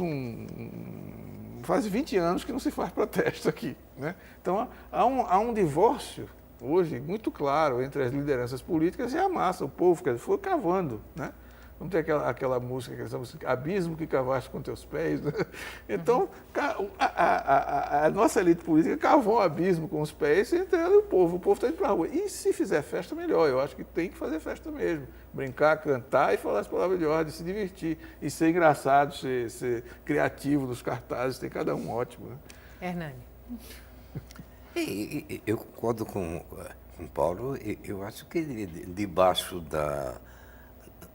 faz 20 anos que não se faz protesto aqui. Né? Então, há um divórcio, hoje, muito claro, entre as lideranças políticas e a massa, o povo, que foi cavando. Né? Não tem aquela música, abismo que cavaste com teus pés. Né? Então, a nossa elite política cavou um abismo com os pés entre ela e o povo. O povo está indo para a rua. E se fizer festa, melhor. Eu acho que tem que fazer festa mesmo. Brincar, cantar e falar as palavras de ordem, se divertir. E ser engraçado, ser criativo nos cartazes. Tem cada um ótimo. Né? Hernani. Eu concordo com o Paulo. Eu acho que debaixo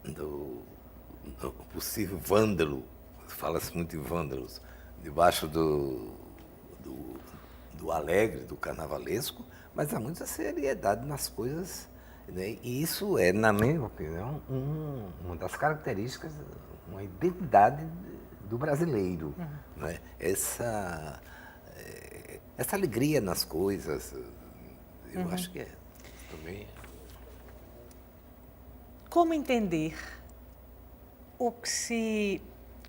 do possível vândalo, fala-se muito em vândalos, debaixo do alegre, do carnavalesco, mas há muita seriedade nas coisas, né? E isso é, na minha opinião, uma das características, uma identidade do brasileiro. Né? Essa alegria nas coisas, eu acho que é também. Como entender o que se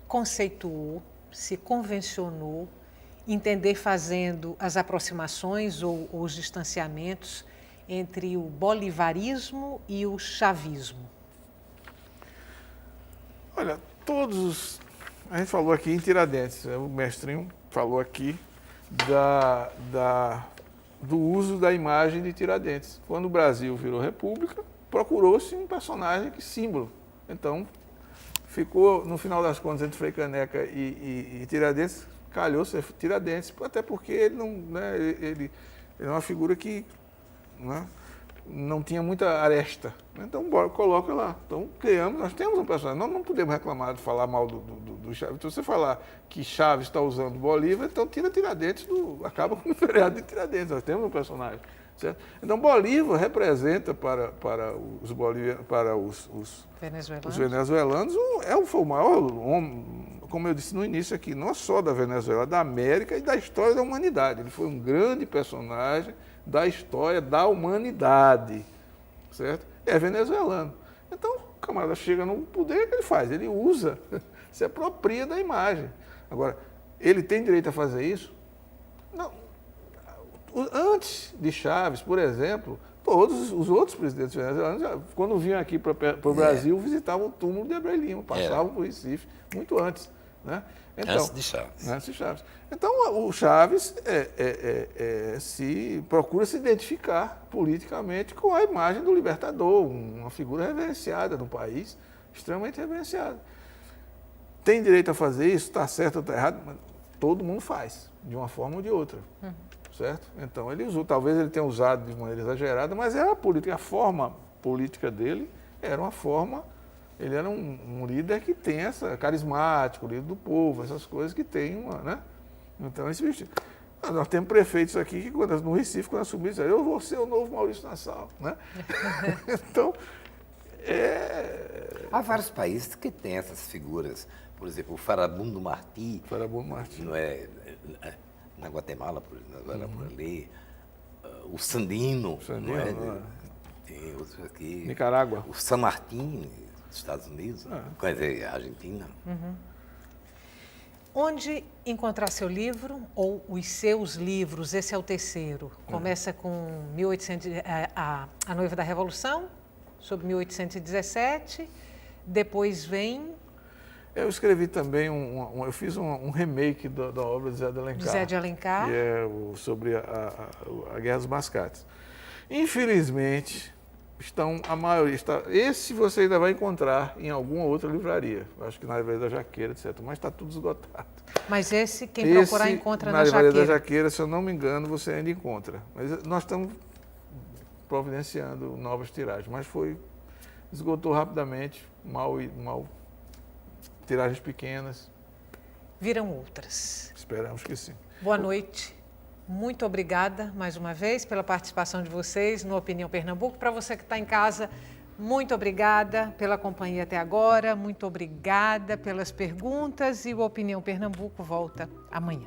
conceituou, se convencionou, entender fazendo as aproximações ou os distanciamentos entre o bolivarismo e o chavismo? Olha, a gente falou aqui em Tiradentes, o mestrinho falou aqui do uso da imagem de Tiradentes. Quando o Brasil virou república, procurou-se um personagem símbolo. Então, ficou, no final das contas, entre Frei Caneca e Tiradentes, calhou ser Tiradentes, até porque ele não, né, ele é uma figura que, né, não tinha muita aresta. Então, coloca lá. Então, nós temos um personagem. Nós não podemos reclamar de falar mal do Chaves. Se você falar que Chaves está usando Bolívar, então tira Tiradentes, acaba com o feriado de Tiradentes. Nós temos um personagem. Certo? Então, Bolívar representa para os venezuelanos, foi o maior homem, como eu disse no início aqui, não só da Venezuela, da América e da história da humanidade. Ele foi um grande personagem da história da humanidade, certo? É venezuelano. Então, o camarada chega no poder, o que ele faz? Ele usa, se apropria da imagem. Agora, ele tem direito a fazer isso? Não. Antes de Chaves, por exemplo, todos os outros presidentes venezuelanos, quando vinham aqui para o Brasil, visitavam o túmulo de Abreu Lima, passavam por Recife, muito antes. Né? Então, antes de Chaves. Antes de Chaves. Então, o Chaves procura se identificar politicamente com a imagem do libertador, uma figura reverenciada no país, extremamente reverenciada. Tem direito a fazer isso? Está certo ou está errado? Mas todo mundo faz, de uma forma ou de outra. Certo? Então, ele usou, talvez ele tenha usado de maneira exagerada, mas era a política, a forma política dele era uma forma. Ele era um líder que tem carismático, líder do povo, essas coisas que tem uma, né? Então, esse vestido. Nós temos prefeitos aqui que, no Recife, quando assumir, dizem, eu vou ser o novo Maurício Nassau, né? Então, há vários países que têm essas figuras. Por exemplo, o Farabundo Martí. Não é, na Guatemala, por ali. O Sandino, não é? Tem outros aqui. Nicarágua. O San Martín, dos Estados Unidos, quer dizer, a Argentina. Onde encontrar seu livro ou os seus livros? Esse é o terceiro. Começa com A Noiva da Revolução, sobre 1817. Depois vem... Eu escrevi também, eu fiz um remake da obra de Zé de Alencar. Zé de Alencar. Que é sobre a Guerra dos Mascates. Infelizmente, a maioria esse você ainda vai encontrar em alguma outra livraria. Acho que na Livraria da Jaqueira, etc. Mas está tudo esgotado. Mas quem procurar encontra na Livraria Jaqueira. Da Jaqueira, se eu não me engano, você ainda encontra. Mas nós estamos providenciando novas tiragens. Mas esgotou rapidamente, mal. Tiragens pequenas. Virão outras. Esperamos que sim. Boa noite. Muito obrigada, mais uma vez, pela participação de vocês no Opinião Pernambuco. Para você que está em casa, muito obrigada pela companhia até agora. Muito obrigada pelas perguntas. E o Opinião Pernambuco volta amanhã.